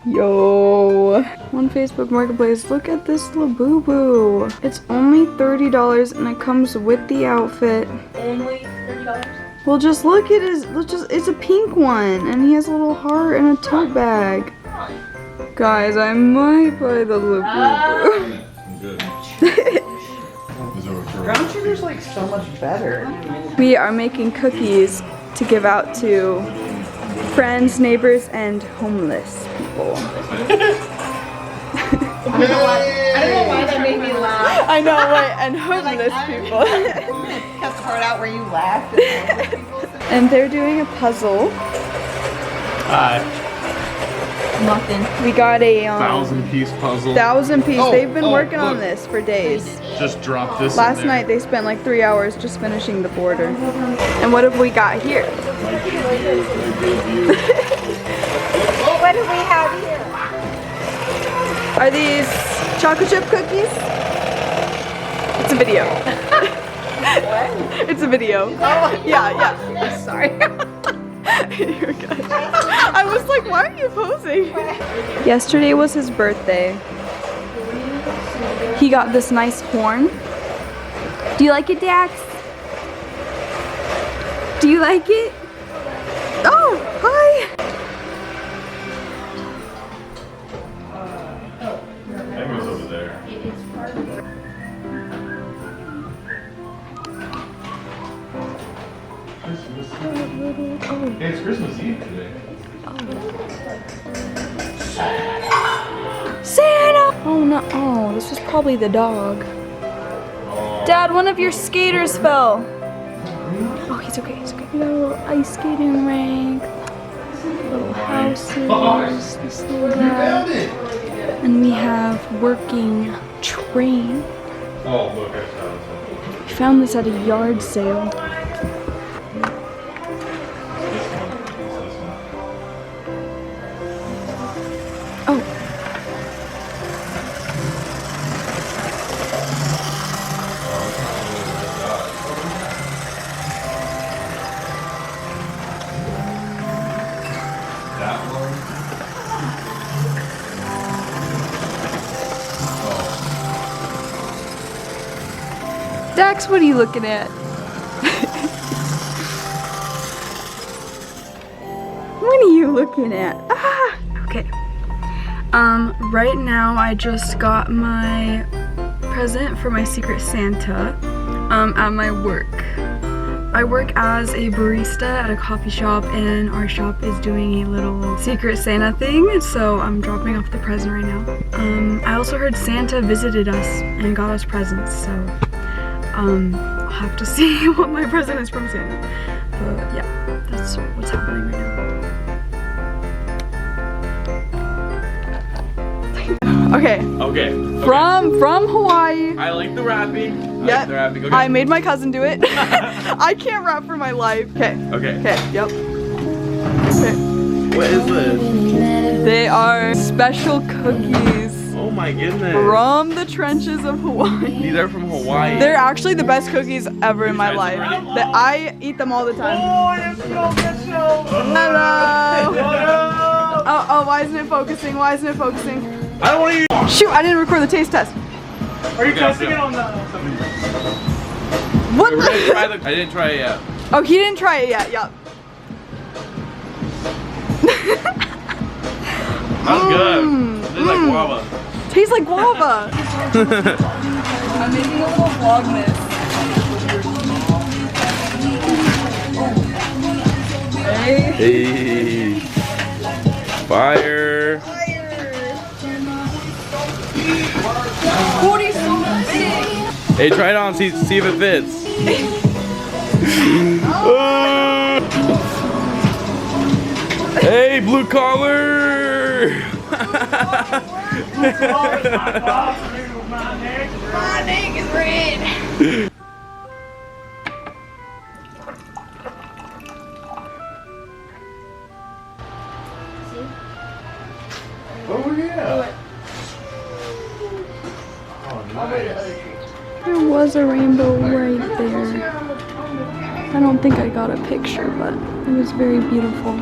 Yo, on Facebook Marketplace, look at this little boo-boo. It's only $30 and it comes with the outfit. Only $30? Well, just look at his, it's a pink one and he has a little heart and a tote bag. Guys, I might buy the little boo-boo. Brown sugar's like so much better. We are making cookies to give out to friends, neighbors, and homeless people. I don't know why that made me laugh. I know, right? And homeless people. Cut the part out where you laughed. And they're doing a puzzle. Nothing. We got a 1,000-piece puzzle. 1,000-piece. They've been working on this for days. Just drop this. Last night they spent like 3 hours just finishing the border. And what have we got here? What do we have here? Are these chocolate chip cookies? It's a video. It's a video. Oh. Yeah. Sorry. You're good. I was like, why are you posing? Yesterday was his birthday. He got this nice horn. Do you like it, Dax? Do you like it? Oh, hi. Emma's over there. Hey, it's Christmas Eve today. Santa! Oh no, oh, this was probably the dog. Dad, one of your skaters fell. Oh, he's okay, he's okay. We got a little ice skating rink, little houses, this little guy. And we have working train. Oh, look, I found something. We found this at a yard sale. Oh. That one. Dax, what are you looking at? What are you looking at? Ah! Okay. Right now I just got my present for my Secret Santa, at my work. I work as a barista at a coffee shop and our shop is doing a little Secret Santa thing, so I'm dropping off the present right now. I also heard Santa visited us and got us presents, so I'll have to see what my present is from Santa. But yeah, that's what's happening right now. Okay. Okay. From Hawaii. I like the wrapping. Yeah. Like the wrapping. Okay. I made my cousin do it. I can't rap for my life. Okay. Okay. Okay. Yep. Okay. What is this? They are special cookies Oh my goodness. from the trenches of Hawaii. These are from Hawaii. They're actually the best cookies ever in my You life. tried them already? That I eat them all the time. Hello. Oh, why isn't it focusing? Why isn't it focusing? I don't want to eat. Shoot, I didn't record the taste test. Are you testing it on the... What We're the? gonna try the. I didn't try it yet. Oh, he didn't try it yet. Yup. That's good. It's like guava. Tastes like guava. I'm making a little vlogmas. Hey. Fire. Cody's so big. Hey, try it on. See if it fits. Hey, blue collar. My neck is red. Oh yeah. Oh, nice. There was a rainbow right there. I don't think I got a picture, but it was very beautiful.